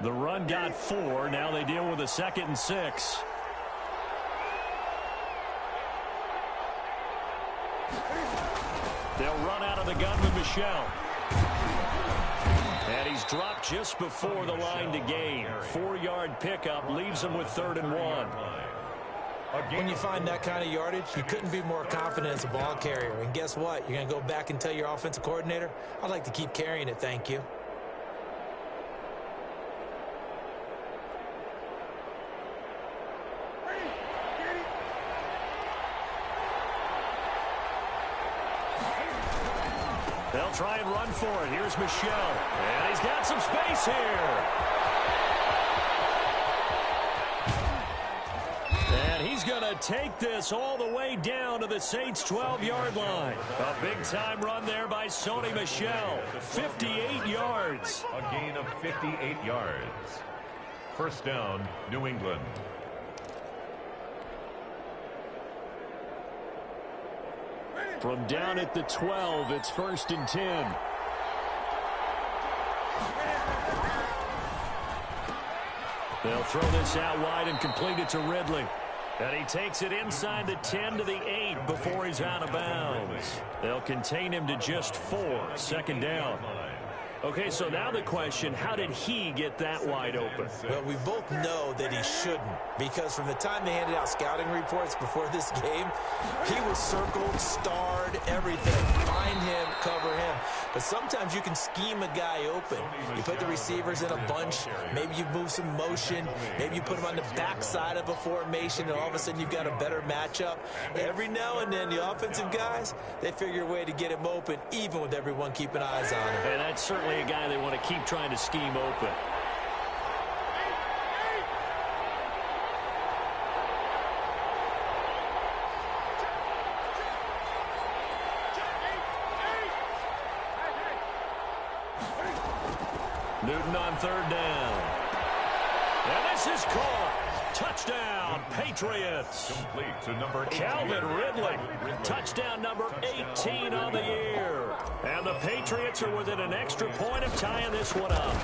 The run got 4. Now they deal with a 2nd and 6. They'll run out of the gun with Michel. And he's dropped just before the line to gain. 4-yard pickup leaves him with 3rd and 1. When you find that kind of yardage, you couldn't be more confident as a ball carrier. And guess what? You're going to go back and tell your offensive coordinator, I'd like to keep carrying it, thank you. They'll try and run for it. Here's Michel. And he's got some space here. And he's going to take this all the way down to the Saints' 12-yard line. A big-time run there by Sony Michel. 58 yards. A gain of 58 yards. First down, New England. From down at the 12, it's 1st and 10. They'll throw this out wide and complete it to Ridley. And he takes it inside the 10 to the 8 before he's out of bounds. They'll contain him to just 4. 2nd down. Okay, so now the question, how did he get that wide open? Well, we both know that he shouldn't, because from the time they handed out scouting reports before this game, he was circled, starred, everything. Find him, cover him. But sometimes you can scheme a guy open. You put the receivers in a bunch. Maybe you move some motion. Maybe you put them on the backside of a formation, and all of a sudden you've got a better matchup. Every now and then, the offensive guys, they figure a way to get him open, even with everyone keeping eyes on him. And that's certainly a guy they want to keep trying to scheme open. Newton on 3rd down. And this is caught. Touchdown, Patriots. Complete to number 18. Calvin Ridley. Touchdown number 18 on the year. And the Patriots are within an extra point of tying this one up.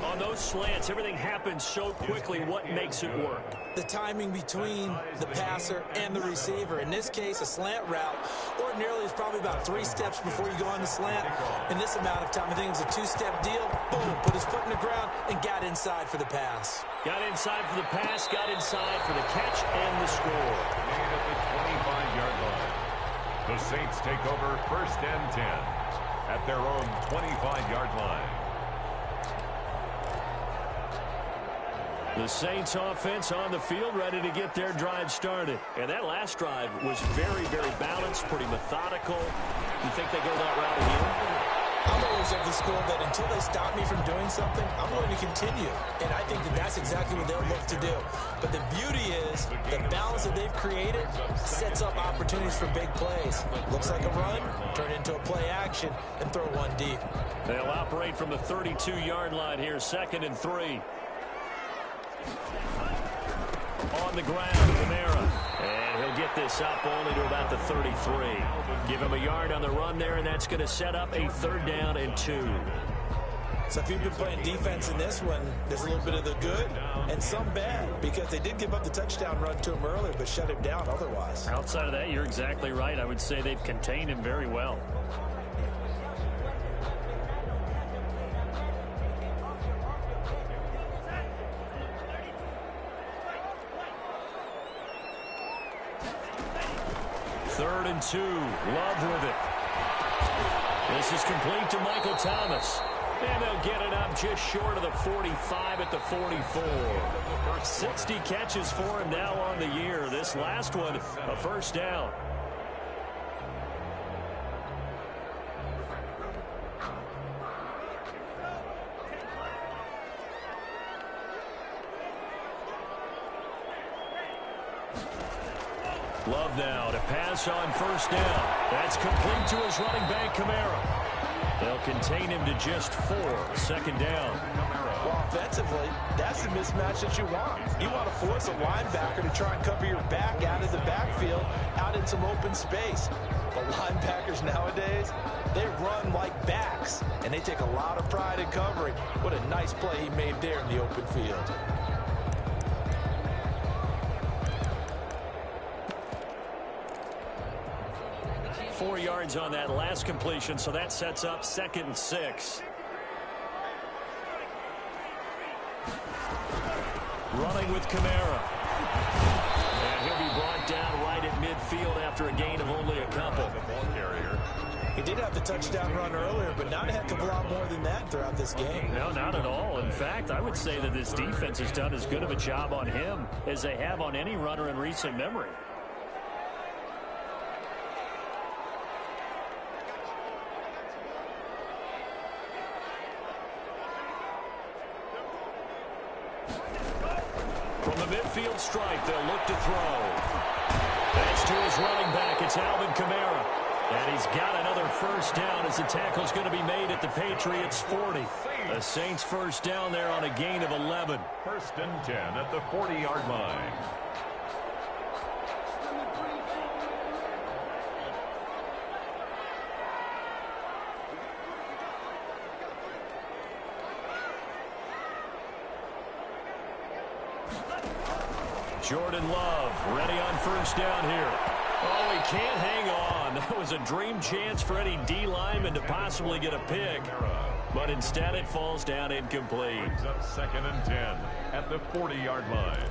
On those slants, everything happens so quickly. What makes it work? The timing between the passer and the receiver. In this case, a slant route ordinarily is probably about 3 steps before you go on the slant. In this amount of time, I think it was a 2-step deal. Boom, put his foot in the ground and got inside for the pass. Got inside for the pass, got inside for the catch and the score. And at the 25-yard line, the Saints take over 1st and 10 at their own 25-yard line. The Saints offense on the field, ready to get their drive started. And that last drive was very, very balanced, pretty methodical. You think they go that route again? I'm always of the school that until they stop me from doing something, I'm going to continue. And I think that that's exactly what they'll look to do. But the beauty is the balance that they've created sets up opportunities for big plays. Looks like a run, turn into a play action, and throw one deep. They'll operate from the 32-yard line here, 2nd and 3. On the ground, Kamara. And he'll get this up only to about the 33. Give him a yard on the run there, and that's going to set up a 3rd down and 2. So if you've been playing defense in this one, there's a little bit of the good and some bad, because they did give up the touchdown run to him earlier, but shut him down otherwise. Outside of that, you're exactly right. I would say they've contained him very well. Third and 2. Love with it. This is complete to Michael Thomas. And they'll get it up just short of the 45 at the 44. 60 catches for him now on the year. This last one, a 1st down. Love now to pass on 1st down. That's complete to his running back, Kamara. They'll contain him to just 4. 2nd down. Well, offensively, that's the mismatch that you want. You want to force a linebacker to try and cover your back out of the backfield, out in some open space. But linebackers nowadays, they run like backs. and they take a lot of pride in covering. What a nice play he made there in the open field. Four yards on that last completion, so that sets up 2nd and 6. Running with Kamara. And he'll be brought down right at midfield after a gain of only a couple. He did have the touchdown run earlier, but not a heck of a lot more than that throughout this game. No, not at all. In fact, I would say that this defense has done as good of a job on him as they have on any runner in recent memory. From the midfield stripe, they'll look to throw. That's to his running back. It's Alvin Kamara. And he's got another first down as the tackle's going to be made at the Patriots' 40. The Saints first down there on a gain of 11. 1st and 10 at the 40-yard line. Jordan Love ready on first down here. Oh, he can't hang on. That was a dream chance for any D lineman to possibly get a pick. But instead it falls down incomplete. Brings up 2nd and 10 at the 40-yard line.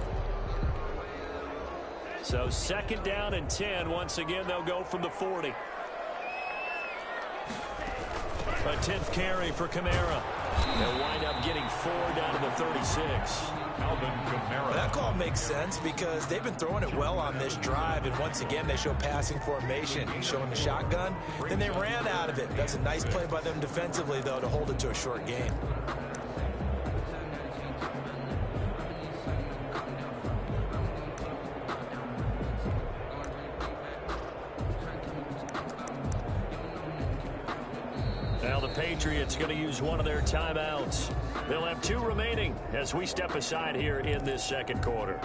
So 2nd down and 10. Once again, they'll go from the 40. A 10th carry for Kamara. They'll wind up getting 4 down to the 36. Alvin Kamara. That call makes sense because they've been throwing it well on this drive, and once again they show passing formation, showing the shotgun. Then they ran out of it. That's a nice play by them defensively, though, to hold it to a short gain. Now the Patriots going to use one of their timeouts. They'll have 2 remaining as we step aside here in this 2nd quarter.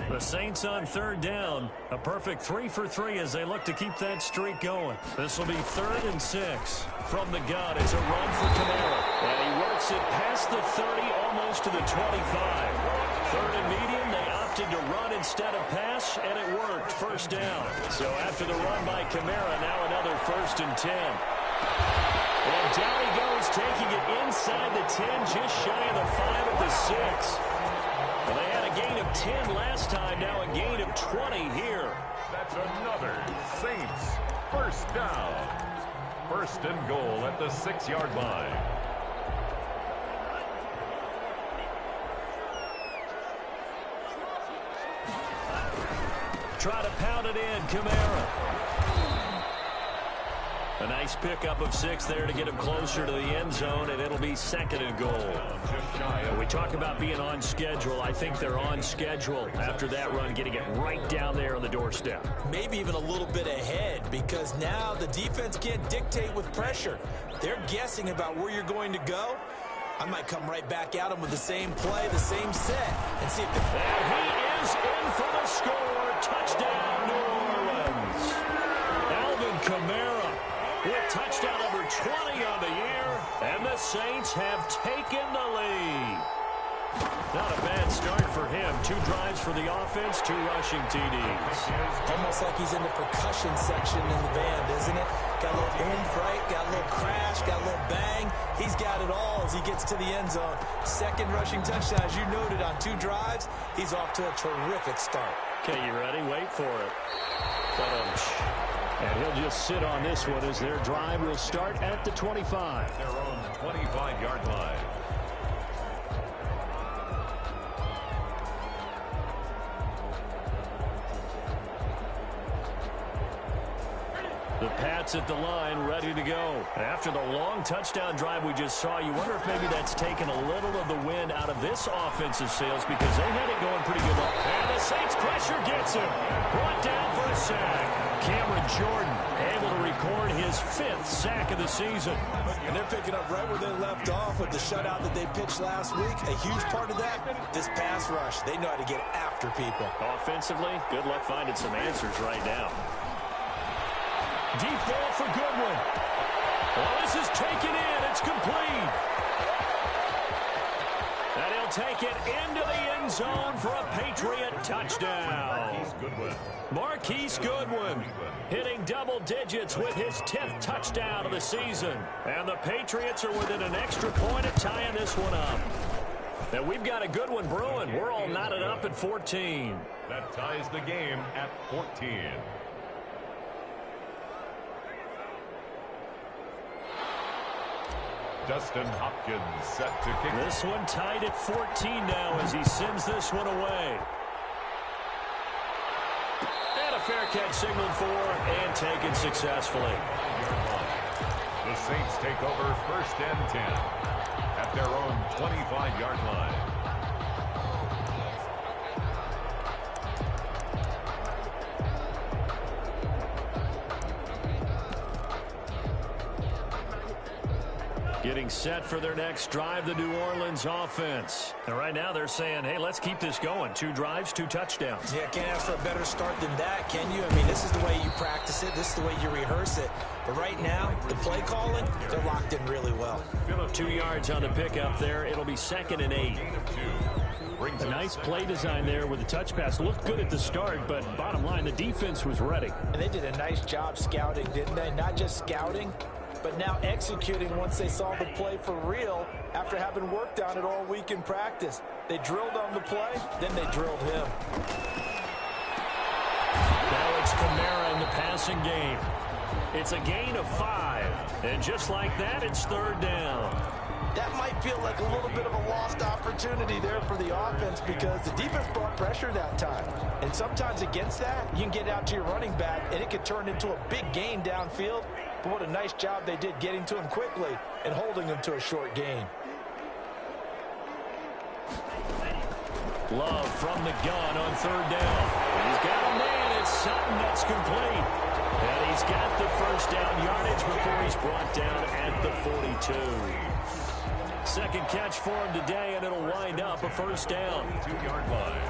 The Saints on 3rd down. A perfect 3 for 3 as they look to keep that streak going. This will be 3rd and 6. From the gun, it's a run for Kamara. And he works it past the 30, almost to the 25. 3rd and medium, they opted to run instead of pass, and it worked. First down. So after the run by Kamara, now another 1st and 10. And down he goes, taking it inside the 10, just shy of the 5 at the 6. Well, they had a gain of 10 last time, now a gain of 20 here. That's another Saints first down. 1st and goal at the 6-yard line. Try to pound it in, Kamara. A nice pickup of 6 there to get him closer to the end zone, and it'll be 2nd and goal. We talk about being on schedule. I think they're on schedule after that run, getting it right down there on the doorstep. Maybe even a little bit ahead, because now the defense can't dictate with pressure. They're guessing about where you're going to go. I might come right back at him with the same play, the same set, and see if And he is in for the score. Touchdown, New Orleans. Alvin Kamara with touchdown number 20 on the year, and the Saints have taken the lead. Not a bad start for him. 2 drives for the offense, 2 rushing TDs. almost like he's in the percussion section in the band, isn't it? Got a little oomph, right? Got a little crash, got a little bang. He's got it all as he gets to the end zone. 2nd rushing touchdown, as you noted, on 2 drives. He's off to a terrific start. Okay, you ready? Wait for it. And he'll just sit on this one as their drive will start at the 25. Their own 25-yard line. The Pats at the line, ready to go. After the long touchdown drive we just saw, you wonder if maybe that's taken a little of the wind out of this offensive sails because they had it going pretty good. And the Saints pressure gets him. Brought down for a sack. Cameron Jordan able to record his 5th sack of the season. And they're picking up right where they left off with the shutout that they pitched last week. A huge part of that, this pass rush. They know how to get after people. Offensively, good luck finding some answers right now. Deep ball for Goodwin. Well, this is taken in. It's complete. And he'll take it into the end zone for a Patriot touchdown. Marquise Goodwin hitting double digits with his 10th touchdown of the season. And the Patriots are within an extra point of tying this one up. And we've got a good one brewing. We're all knotted up at 14. That ties the game at 14. Dustin Hopkins set to kick. This one tied at 14 now as he sends this one away. And a fair catch signaled for and taken successfully. The Saints take over 1st and 10 at their own 25-yard line. Getting set for their next drive, the New Orleans offense. And right now they're saying, hey, let's keep this going. 2 drives, 2 touchdowns. Yeah, can't ask for a better start than that, can you? I mean, this is the way you practice it. This is the way you rehearse it. But right now, the play calling, they're locked in really well. 2 yards on the pickup there. It'll be 2nd and 8. A nice play design there with the touch pass. Looked good at the start, but bottom line, the defense was ready. And they did a nice job scouting, didn't they? Not just scouting, but now executing once they saw the play for real after having worked on it all week in practice. They drilled on the play, then they drilled him. Now it's Kamara in the passing game. It's a gain of 5. And just like that, it's 3rd down. That might feel like a little bit of a lost opportunity there for the offense because the defense brought pressure that time. And sometimes against that, you can get out to your running back, and it could turn into a big gain downfield. But what a nice job they did getting to him quickly and holding him to a short gain. Love from the gun on 3rd down. He's got a man. It's Sutton that's complete. And he's got the 1st down yardage before he's brought down at the 42. 2nd catch for him today, and it'll wind up a 1st down. 2-yard line.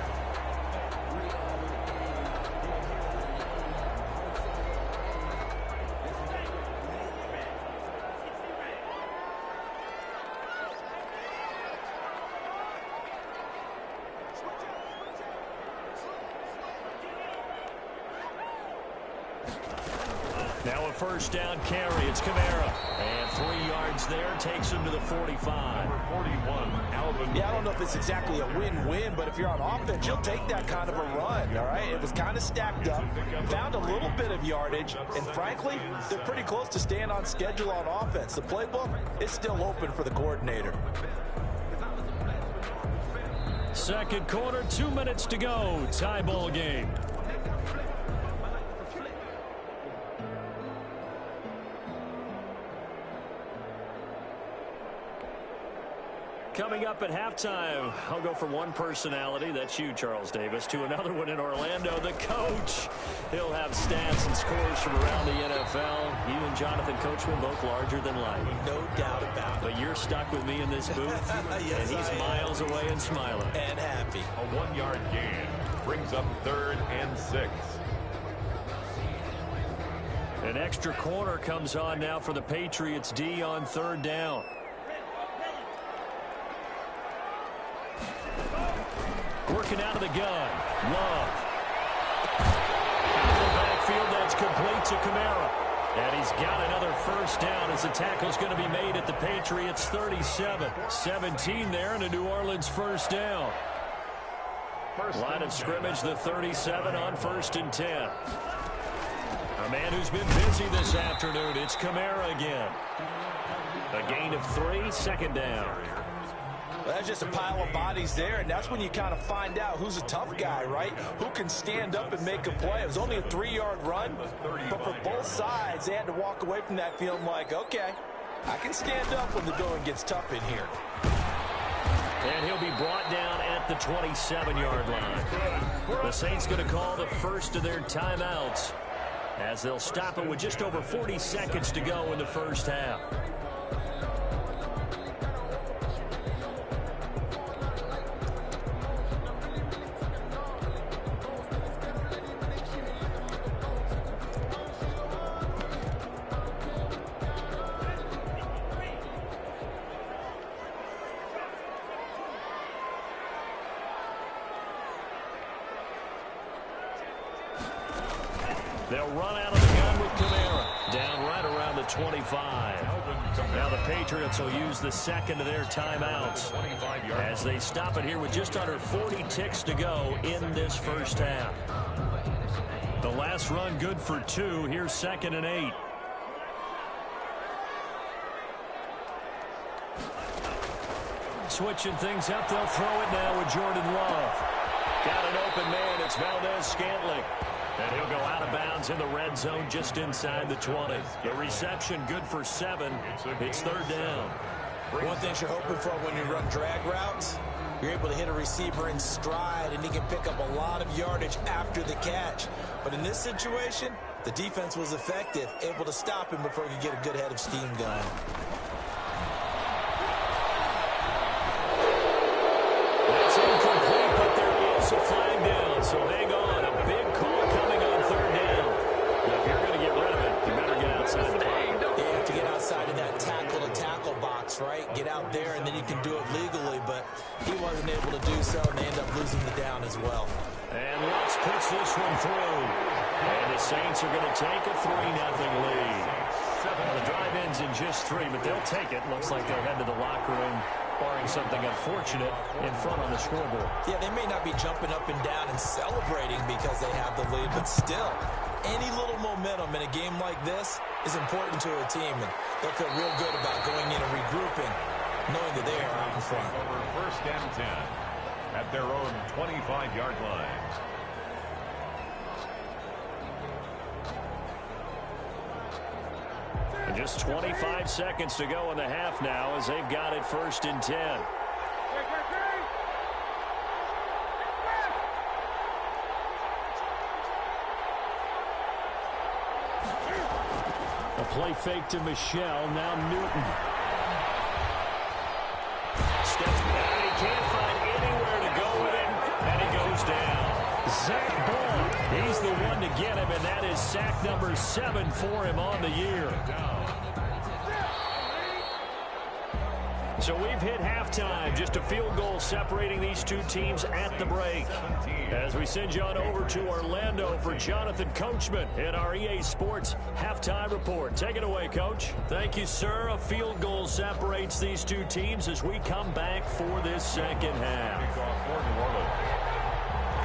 Now a 1st down carry. It's Kamara. And 3 yards there takes him to the 45. Number 41, Alvin. Yeah, I don't know if it's exactly a win-win, but if you're on offense, you'll take that kind of a run, all right? It was kind of stacked up, found a little bit of yardage, and frankly, they're pretty close to staying on schedule on offense. The playbook is still open for the coordinator. 2nd quarter, 2 minutes to go. Tie ball game. Coming up at halftime, I'll go from one personality, that's you, Charles Davis, to another one in Orlando, the coach. He'll have stats and scores from around the NFL. You and Jonathan Coachman both larger than life. No doubt about it. But you're stuck with me in this booth, Yes, and he's miles away and smiling. And happy. A 1-yard gain brings up 3rd and 6. An extra corner comes on now for the Patriots D on 3rd down. Working out of the gun. Love. Out of the backfield, that's complete to Kamara. And he's got another 1st down as the tackle's going to be made at the Patriots 37. 17 there and a New Orleans 1st down. Line of scrimmage, the 37 on 1st and 10. A man who's been busy this afternoon. It's Kamara again. A gain of 3, 2nd down. Well, that's just a pile of bodies there, and that's when you kind of find out who's a tough guy, right? Who can stand up and make a play. It was only a 3-yard run, but for both sides, they had to walk away from that feeling like, okay, I can stand up when the going gets tough in here. And he'll be brought down at the 27-yard line. The Saints going to call the first of their timeouts as they'll stop it with just over 40 seconds to go in the 1st half. They'll run out of the gun with Kamara. Down right around the 25. Now the Patriots will use the second of their timeouts as they stop it here with just under 40 ticks to go in this first half. The last run good for 2. Here's 2nd and 8. Switching things up, they'll throw it now with Jordan Love. Got an open man, it's Valdez-Scantling. And he'll go out of bounds in the red zone just inside the 20. The reception good for 7. It's 3rd down. One thing you're hoping for when you run drag routes, you're able to hit a receiver in stride, and he can pick up a lot of yardage after the catch. But in this situation, the defense was effective, able to stop him before he could get a good head of steam going. That's incomplete, but there is a flag down, so hang on. A big call coming on 3rd down. Now, if you're going to get rid of it, you better get outside the pocket. You have to get outside of that tackle-to-tackle box, right? Get out there, and then you can do it legally, but he wasn't able to do so, and they end up losing the down as well. And Lutz puts this one through. And the Saints are going to take a 3-0 lead. Well, the drive ends in just 3, but they'll take it. Looks like they'll head to the locker room, barring something unfortunate, in front on the scoreboard. Yeah, they may not be jumping up and down and celebrating because they have the lead, but still, any little momentum in a game like this is important to a team, and they'll feel real good about going in and regrouping, knowing that they are out in front. Over 1st and 10 at their own 25-yard line. And just 25 seconds to go in the half now as they've got it 1st and 10. A play fake to Michelle. Now Newton. Steps back. He can't find anywhere to go with it, and he goes down. Zach Ball, he's the one to get him, and that is sack number 7 for him on the year. So we've hit halftime. Just a field goal separating these two teams at the break. As we send you on over to Orlando for Jonathan Coachman in our EA Sports Halftime Report. Take it away, Coach. Thank you, sir. A field goal separates these two teams as we come back for this second half.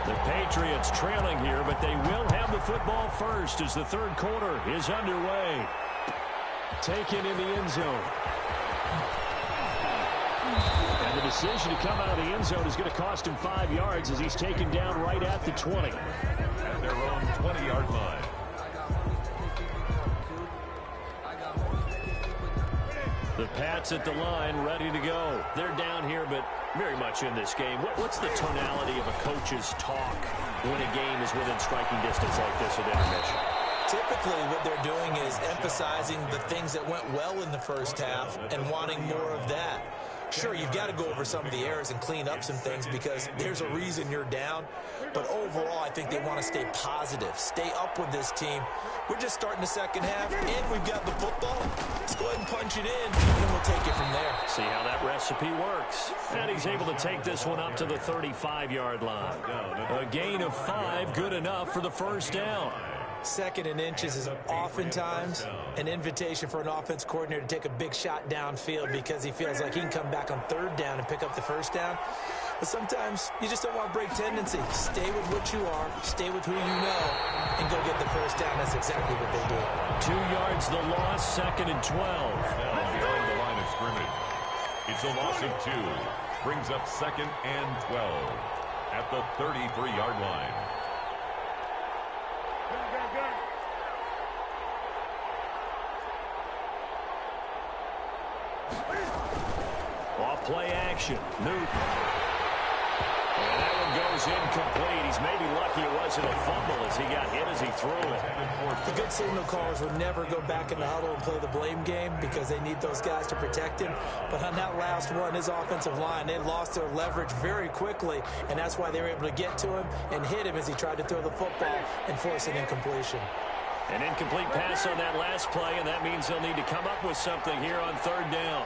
The Patriots trailing here, but they will have the football first as the 3rd quarter is underway. Taken in the end zone. And the decision to come out of the end zone is going to cost him 5 yards as he's taken down right at the 20. At their own 20-yard line. The Pats at the line, ready to go. They're down here, but very much in this game. What's the tonality of a coach's talk when a game is within striking distance like this at intermission? Typically, what they're doing is emphasizing the things that went well in the first half and wanting more of that. Sure, you've got to go over some of the errors and clean up some things because there's a reason you're down. But overall, I think they want to stay positive, stay up with this team. We're just starting the second half, and we've got the football. Let's go ahead and punch it in, and then we'll take it from there. See how that recipe works. And he's able to take this one up to the 35-yard line. A gain of 5, good enough for the first down. 2nd and inches is oftentimes an invitation for an offense coordinator to take a big shot downfield because he feels like he can come back on 3rd down and pick up the first down. But sometimes you just don't want to break tendency. Stay with what you are, stay with who you know, and go get the first down. That's exactly what they do. 2 yards the loss, 2nd and 12. Now behind the line of scrimmage. It's a loss of 2. Brings up 2nd and 12 at the 33-yard line. Off play action. Newton. And that one goes incomplete. He's maybe lucky it wasn't a fumble as he got hit as he threw it. The good signal callers would never go back in the huddle and play the blame game because they need those guys to protect him. But on that last one, his offensive line, they lost their leverage very quickly, and that's why they were able to get to him and hit him as he tried to throw the football and force an incompletion. An incomplete pass on that last play, and that means they'll need to come up with something here on 3rd down.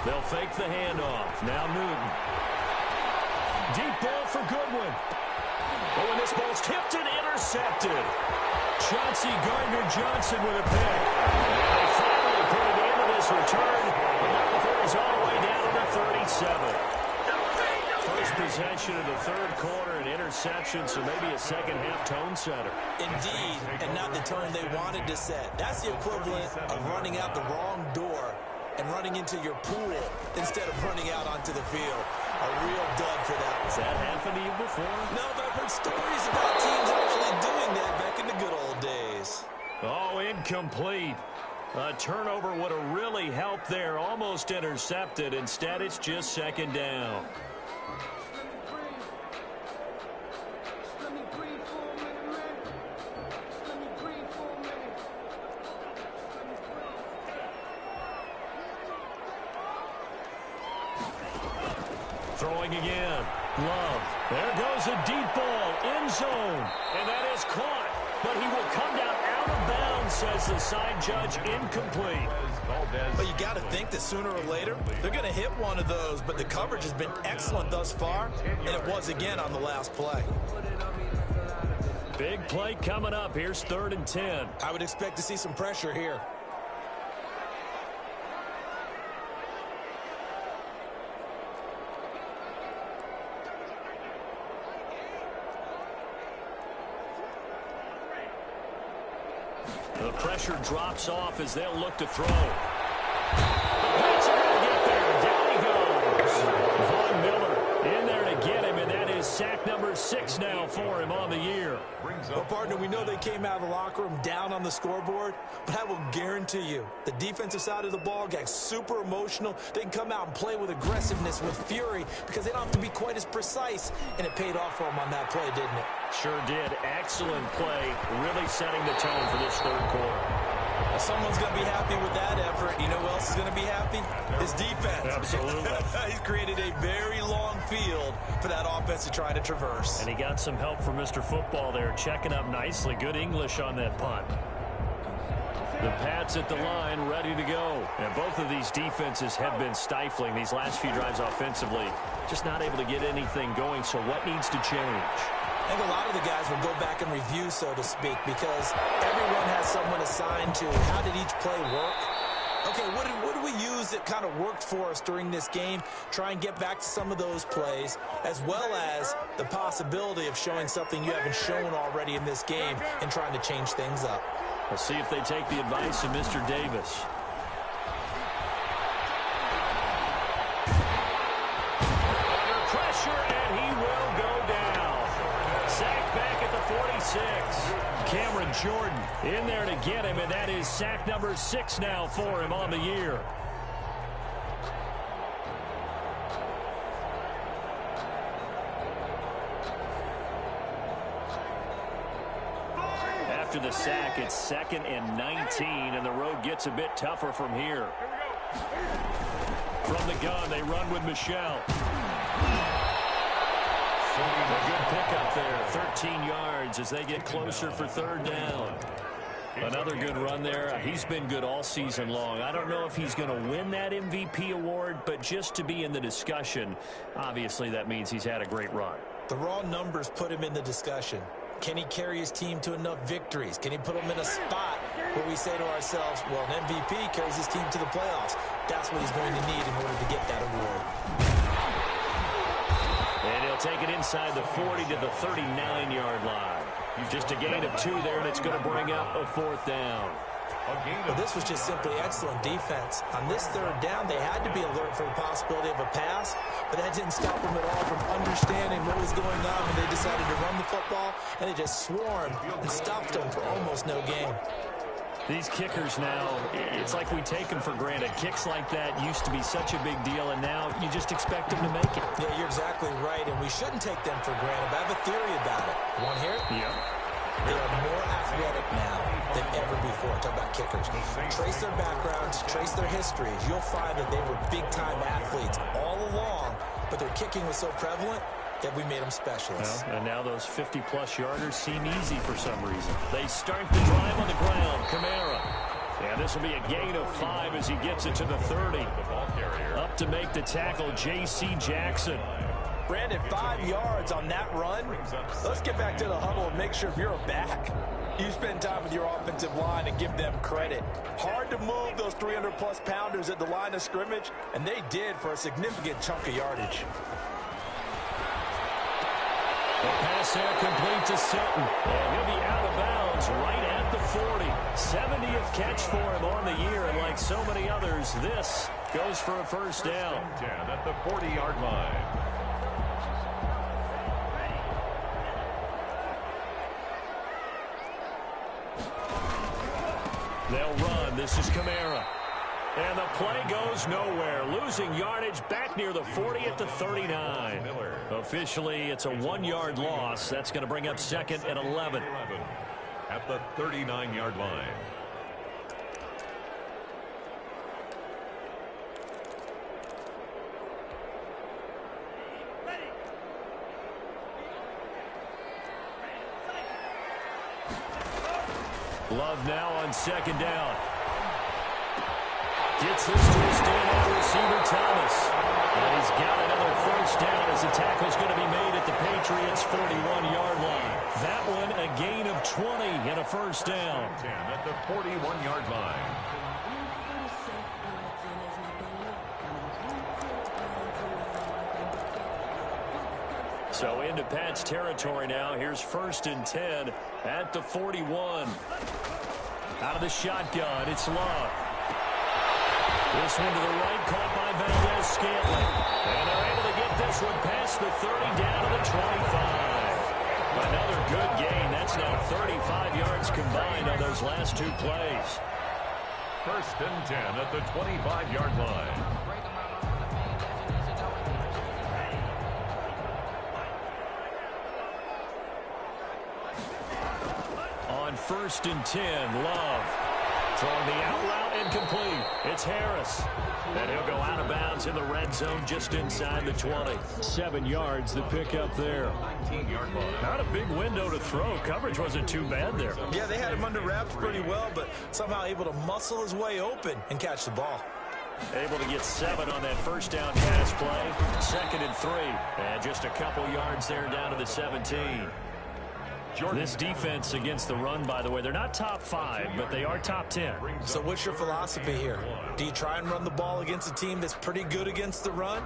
They'll fake the handoff. Now Newton. Deep ball for Goodwin. Oh, and this ball's tipped and intercepted. Chauncey Gardner-Johnson with a pick. And they finally put an end to this return, but not before he's all the way down to the 37. First possession of the third quarter, an interception, so maybe a second-half tone setter. Indeed, and not the tone they wanted to set. That's the equivalent of running out the wrong door and running into your pool instead of running out onto the field. A real dud for that. Has that happened to you before? No, but I've heard stories about teams actually doing that back in the good old days. Oh, incomplete. A turnover would have really helped there. Almost intercepted. Instead, it's just second down. Throwing again. Love. There goes a deep ball. End zone. And that is caught. But he will come down out of bounds, says the side judge. Incomplete. But you got to think that sooner or later, they're going to hit one of those. But the coverage has been excellent thus far. And it was again on the last play. Big play coming up. Here's 3rd and 10. I would expect to see some pressure here. The pressure drops off as they'll look to throw. The Pats are going to get there. Down he goes. Von Miller in there to get him, and that is sack number 6 now for him on the year. Well, partner, we know they came out of the locker room down on the scoreboard, but I will guarantee you the defensive side of the ball got super emotional. They can come out and play with aggressiveness, with fury, because they don't have to be quite as precise, and it paid off for them on that play, didn't it? Sure did. Excellent play, really setting the tone for this third quarter. Now, someone's going to be happy with that effort. You know who else is going to be happy? His defense. Absolutely. He's created a very long field for that offense to try to traverse. And he got some help from Mr. Football there, checking up nicely. Good English on that punt. The Pats at the line, ready to go. And both of these defenses have been stifling these last few drives offensively. Just not able to get anything going, so what needs to change? I think a lot of the guys will go back and review, so to speak, because everyone has someone assigned to how did each play work. Okay, what did we use that kind of worked for us during this game? Try and get back to some of those plays, as well as the possibility of showing something you haven't shown already in this game and trying to change things up. We'll see if they take the advice of Mr. Davis. Under pressure, and he will go down. Sacked back at the 46. Cameron Jordan in there to get him, and that is sack number 6 now for him on the year. After the sack, it's 2nd and 19, and the road gets a bit tougher from here. From the gun, they run with Michelle. A good pickup there, 13 yards as they get closer for 3rd down. Another good run there. He's been good all season long. I don't know if he's going to win that MVP award, but just to be in the discussion, obviously that means he's had a great run. The raw numbers put him in the discussion. Can he carry his team to enough victories? Can he put them in a spot where we say to ourselves, well, an MVP carries his team to the playoffs. That's what he's going to need in order to get that award. And he'll take it inside the 40 to the 39-yard line. Just a gain of 2 there, and it's going to bring up a 4th down. Well, this was just simply excellent defense. On this 3rd down, they had to be alert for the possibility of a pass, but that didn't stop them at all from understanding what was going on when they decided to run the football, and they just swarmed and stopped them for almost no gain. These kickers now, it's like we take them for granted. Kicks like that used to be such a big deal, and now you just expect them to make it. Yeah, you're exactly right, and we shouldn't take them for granted. But I have a theory about it. You want to hear it? Yeah. They are more athletic now than ever before. Talk about kickers. Trace their backgrounds, trace their histories. You'll find that they were big-time athletes all along, but their kicking was so prevalent that we made them specialists. Well, and now those 50-plus yarders seem easy for some reason. They start the drive on the ground. Kamara. And this will be a gain of 5 as he gets it to the 30. Up to make the tackle, J.C. Jackson. Brandon, 5 yards on that run. Let's get back to the huddle and make sure if you're a back, you spend time with your offensive line and give them credit. Hard to move those 300-plus pounders at the line of scrimmage, and they did for a significant chunk of yardage. The pass there complete to Sutton. And he'll be out of bounds right at the 40. 70th catch for him on the year, and like so many others, this goes for a first down. 10 at the 40-yard line. They'll run. This is Kamara. And the play goes nowhere. Losing yardage back near the 40 at the 39. Officially, it's a 1-yard loss. That's going to bring up second and 11. At the 39-yard line. Love now on second down. Gets this to his standout receiver, Thomas. And he's got another first down as the tackle's going to be made at the Patriots' 41-yard line. That one a gain of 20 and a first down. 10 at the 41-yard line. So into Pat's territory now. Here's first and 10 at the 41. Out of the shotgun, it's Love. This one to the right, caught by Valdez-Scantling. And they're able to get this one past the 30 down to the 25. Another good gain. That's now 35 yards combined on those last two plays. First and 10 at the 25-yard line. On first and 10, Love. Throwing the out route incomplete. It's Harris. And he'll go out of bounds in the red zone just inside the 20. 7 yards, the pickup there. 19-yard line. Not a big window to throw. Coverage wasn't too bad there. Yeah, they had him under wraps pretty well, but somehow able to muscle his way open and catch the ball. Able to get 7 on that first down pass play. Second and 3. And just a couple yards there down to the 17. This defense against the run, by the way, they're not top 5, but they are top 10. So what's your philosophy here? Do you try and run the ball against a team that's pretty good against the run?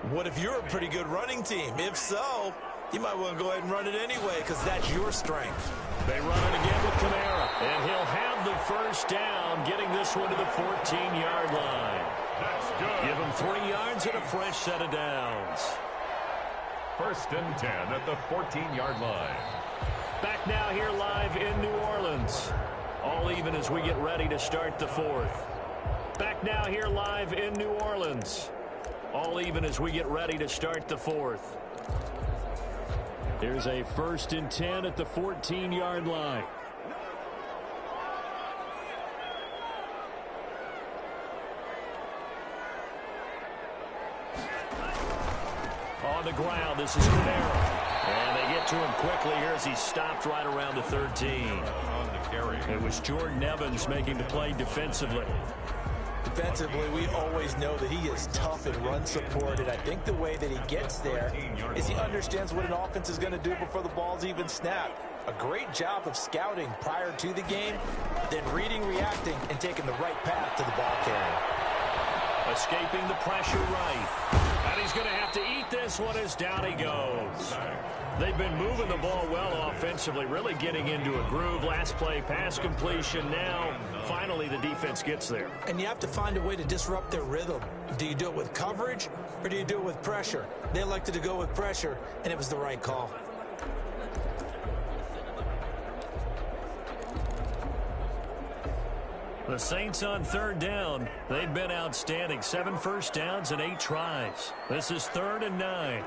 What if you're a pretty good running team? If so, you might want to go ahead and run it anyway because that's your strength. They run it again with Kamara, and he'll have the first down, getting this one to the 14-yard line. That's good. Give him 3 yards and a fresh set of downs. First and 10 at the 14-yard line. Back now here live in New Orleans. All even as we get ready to start the fourth. Back now here live in New Orleans. All even as we get ready to start the fourth. Here's a first and 10 at the 14-yard line. On the ground, this is Kamara. And they get to him quickly here as he stopped right around the 13. On the carry. It was Jordan Evans making the play defensively. Defensively, we always know that he is tough and run support, and I think the way that he gets there is he understands what an offense is going to do before the ball's even snapped. A great job of scouting prior to the game, then reading, reacting, and taking the right path to the ball carrier. Escaping the pressure right. And he's going to have to eat this one as down he goes. They've been moving the ball well offensively, really getting into a groove. Last play, pass completion. Now, finally, the defense gets there. And you have to find a way to disrupt their rhythm. Do you do it with coverage, or do you do it with pressure? They elected to go with pressure, and it was the right call. The Saints on third down. They've been outstanding. 7 first downs and 8 tries. This is 3rd and 9.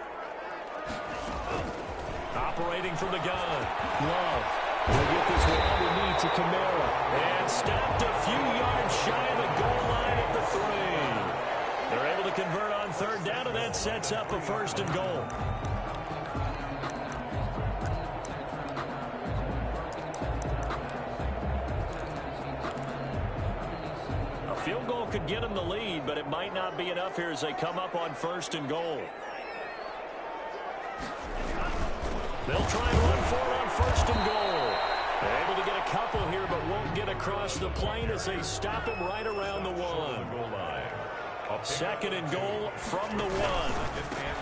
Operating from the gun. Love. We'll get this one underneath to Kamara. And stopped a few yards shy of the goal line at the 3. They're able to convert on third down, and that sets up a 1st and goal. Field goal could get them the lead, but it might not be enough here as they come up on 1st and goal. They'll try and run for it on first and goal. They're able to get a couple here, but won't get across the plane as they stop him right around the 1. Second and goal from the 1.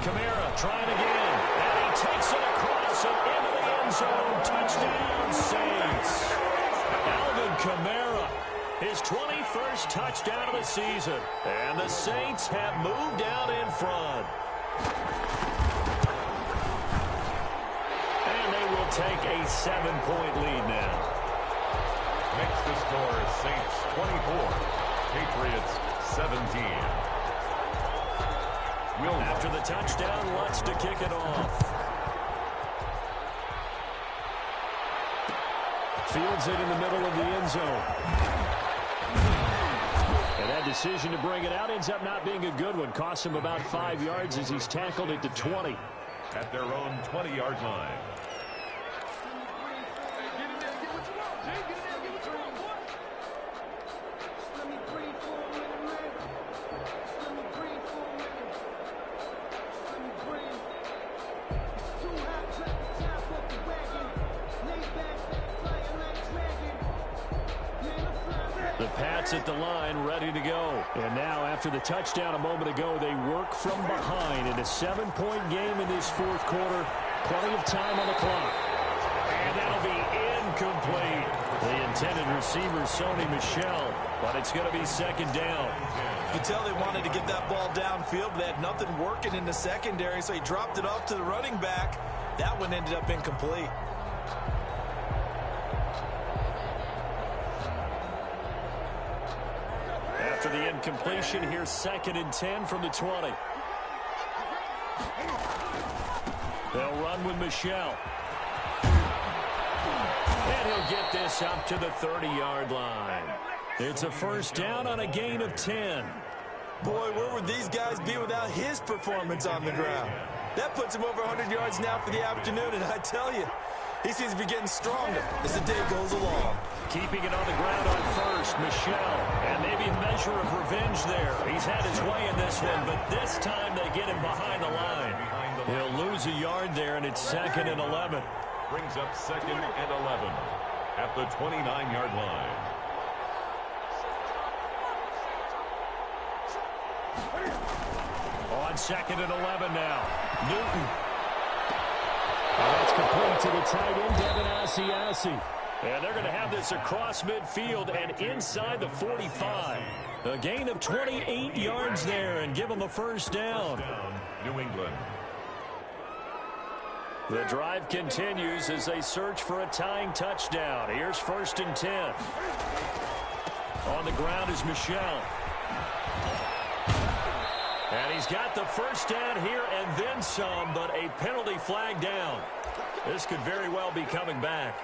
Kamara trying again. And he takes it across and into the end zone. Touchdown, Saints. Alvin Kamara, his 21st touchdown of the season. And the Saints have moved out in front. And they will take a 7-point lead now. Makes the score Saints 24, Patriots 17. After the touchdown, Lutz to kick it off. Fields it in the middle of the end zone. And that decision to bring it out ends up not being a good one. Costs him about 5 yards as he's tackled at the 20. At their own 20-yard line. The Pats at the line, ready to go. And now, after the touchdown a moment ago, they work from behind in a 7-point game in this fourth quarter. Plenty of time on the clock. And that'll be incomplete. The intended receiver, Sony Michel, but it's going to be second down. You can tell they wanted to get that ball downfield. They had nothing working in the secondary, so he dropped it off to the running back. That one ended up incomplete. After the incompletion, here's second and 10 from the 20. They'll run with Michel. And he'll get this up to the 30-yard line. It's a first down on a gain of 10. Boy, where would these guys be without his performance on the ground? That puts him over 100 yards now for the afternoon, and I tell you, he seems to be getting stronger as the day goes along. Keeping it on the ground on first, Michel. And maybe a measure of revenge there. He's had his way in this one, but this time they get him behind the line. He'll lose a yard there, and it's second and 11. Brings up second and 11 at the 29-yard line. On second and 11 now. Newton. That's complete to the tight end, Devin Asiasi. And they're going to have this across midfield and inside the 45. A gain of 28 yards there and give them a first down. New England. The drive continues as they search for a tying touchdown. Here's first and 10. On the ground is Michel. And he's got the first down here and then some, but a penalty flag down. This could very well be coming back.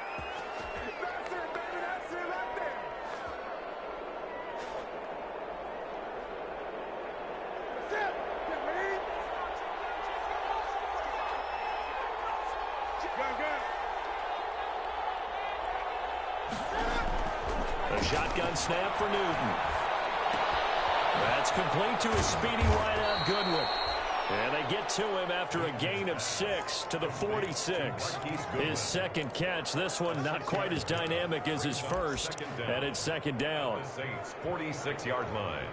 A shotgun snap for Newton. That's complete to a speedy wideout Goodwin. And they get to him after a gain of 6 to the 46. His second catch. This one not quite as dynamic as his first. And it's second down. The Saints 46-yard line.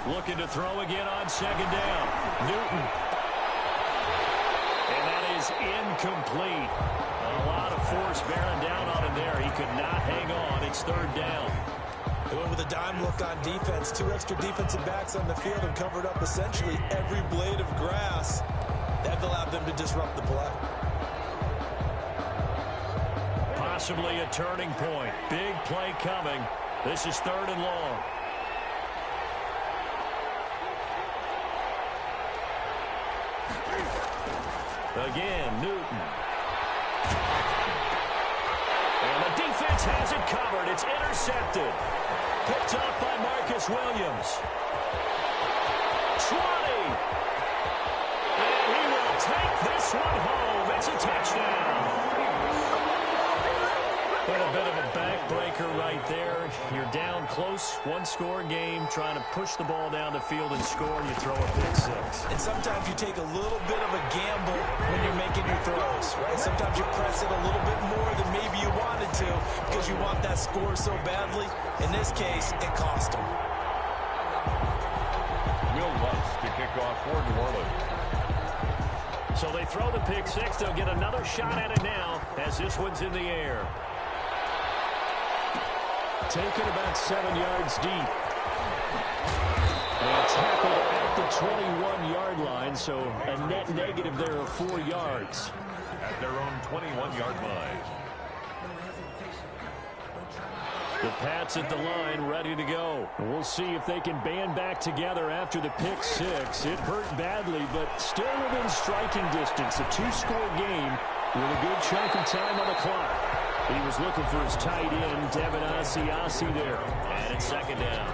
Looking to throw again on second down. Newton. And that is incomplete. A lot of force bearing down on him there. He could not hang on. It's third down. They went with a dime look on defense. 2 extra defensive backs on the field and covered up essentially every blade of grass. That allowed them to disrupt the play. Possibly a turning point. Big play coming. This is third and long. Again, Newton. And the defense defense has it covered. It's intercepted. Picked up by Marcus Williams. 20. And he will take this one home. It's a touchdown. And a bit of a backbreaker right there. You're down close, one-score game, trying to push the ball down the field and score, and you throw a pick six. And sometimes you take a little bit of a gamble when you're making your throws, right? Sometimes you press it a little bit more than maybe you wanted to because you want that score so badly. In this case, it cost them. Will Lutz to kick off for New Orleans. So they throw the pick six. They'll get another shot at it now as this one's in the air. Taken about 7 yards deep. And tackled at the 21-yard line, so a net negative there of 4 yards. At their own 21-yard line. The Pats at the line, ready to go. We'll see if they can band back together after the pick six. It hurt badly, but still within striking distance. A two-score game with a good chunk of time on the clock. He was looking for his tight end, Devin Asiasi there. And it's second down.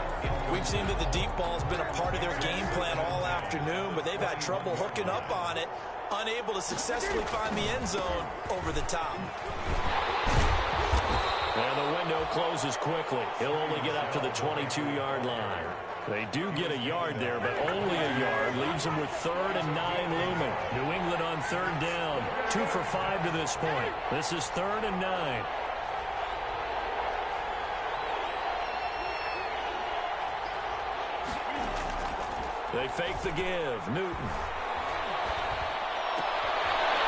We've seen that the deep ball has been a part of their game plan all afternoon, but they've had trouble hooking up on it, unable to successfully find the end zone over the top. And the window closes quickly. He'll only get up to the 22-yard line. They do get a yard there, but only a yard. Leaves them with 3rd and 9 looming. New England on 3rd down. 2 for 5 to this point. This is 3rd and 9. They fake the give. Newton.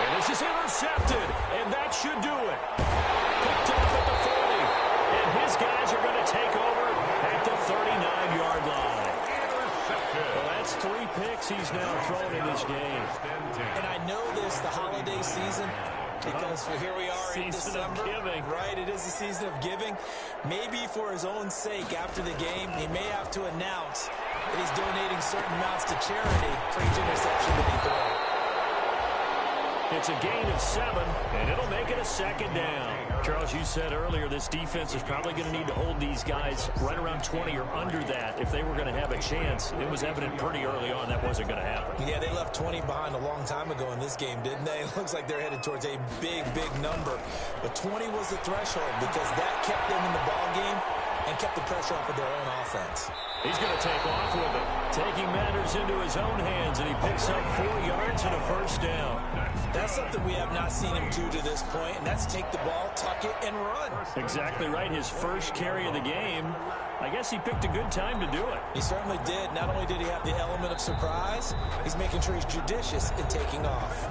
And this is intercepted. And that should do it. Picked off at the 40. And his guys are going to take over at the 39-yard line. Well, that's 3 picks he's now thrown in this game. And I know this, the holiday season, because here we are in December. Season of giving. Right, it is the season of giving. Maybe for his own sake, after the game, he may have to announce that he's donating certain amounts to charity for each interception that he throws. It's a gain of 7, and it'll make it a second down. Charles, you said earlier this defense is probably going to need to hold these guys right around 20 or under that if they were going to have a chance. It was evident pretty early on that wasn't going to happen. Yeah, they left 20 behind a long time ago in this game, didn't they? It looks like they're headed towards a big, big number. But 20 was the threshold because that kept them in the ball game and kept the pressure off of their own offense. He's going to take off with it, taking matters into his own hands, and he picks up 4 yards and a first down. That's something we have not seen him do to this point, and that's take the ball, tuck it, and run. Exactly right. His first carry of the game. I guess he picked a good time to do it. He certainly did. Not only did he have the element of surprise, he's making sure he's judicious in taking off.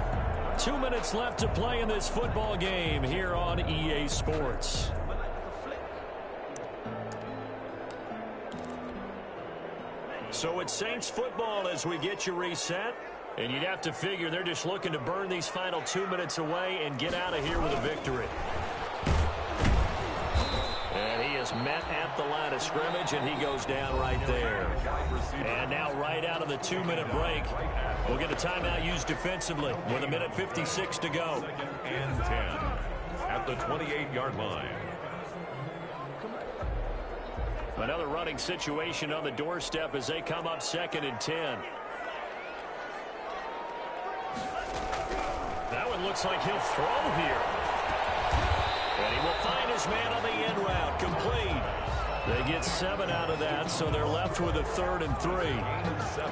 2 minutes left to play in this football game here on EA Sports. So it's Saints football as we get you reset. And you'd have to figure they're just looking to burn these final 2 minutes away and get out of here with a victory. And he is met at the line of scrimmage, and he goes down right there. And now right out of the 2-minute break, we'll get a timeout used defensively with 1:56 to go. Second and 10 at the 28-yard line. Another running situation on the doorstep as they come up 2nd and 10. That one looks like he'll throw here. And he will find his man on the end route. Complete. They get 7 out of that, so they're left with a 3rd and 3.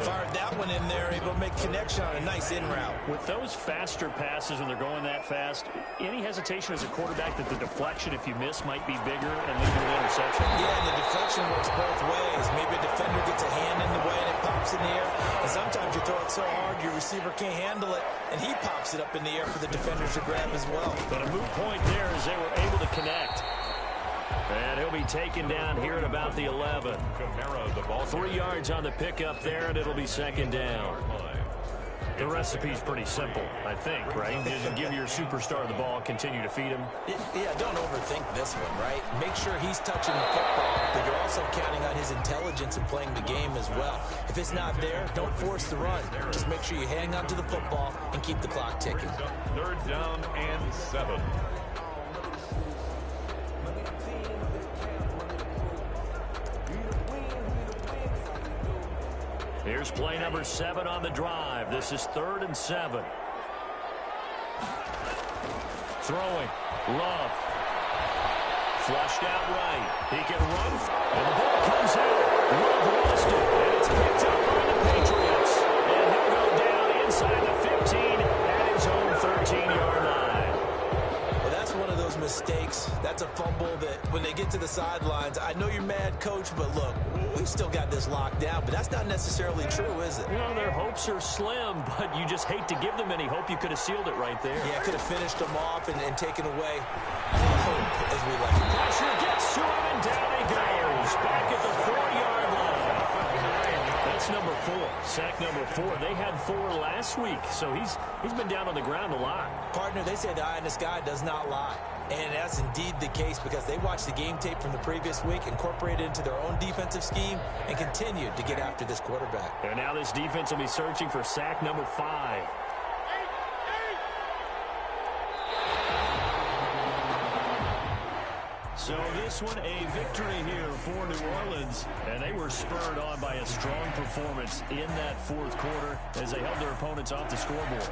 Fired that one in there, able to make connection on a nice in route. With those faster passes when they're going that fast, any hesitation as a quarterback that the deflection, if you miss, might be bigger and lead to an interception? Yeah, and the deflection works both ways. Maybe a defender gets a hand in the way and it pops in the air. And sometimes you throw it so hard your receiver can't handle it, and he pops it up in the air for the defenders to grab as well. But a moot point there as they were able to connect. And he'll be taken down here at about the 11. 3 yards on the pickup there, and it'll be 2nd down. The recipe's pretty simple, I think, right? Just give your superstar the ball, continue to feed him. Yeah, don't overthink this one, right? Make sure he's touching the football, but you're also counting on his intelligence in playing the game as well. If it's not there, don't force the run. Just make sure you hang on to the football and keep the clock ticking. 3rd down and 7. Here's play number 7 on the drive. This is 3rd and 7. Throwing. Love. Flushed out right. He can run. And the ball comes out. Love lost it. And it's picked up by the Patriots. And he'll go down inside the 15 at his own 13-yard line. Well, that's one of those mistakes. That's a fumble that when they get to the sidelines, I know you're mad, Coach, but look, we've still got this locked down. But that's not necessarily true, is it? Well, their hopes are slim, but you just hate to give them any hope. You could have sealed it right there. Yeah, could have finished them off and taken away hope, as we like it. Pressure gets to him, and down he goes. Back at the 4-yard line. That's number 4. Sack number 4. They had 4 last week, so he's been down on the ground a lot. Partner, they say the eye in the sky does not lie. And that's indeed the case because they watched the game tape from the previous week, incorporated it into their own defensive scheme, and continued to get after this quarterback. And now this defense will be searching for sack number 5. So this one, a victory here for New Orleans. And they were spurred on by a strong performance in that 4th quarter as they held their opponents off the scoreboard.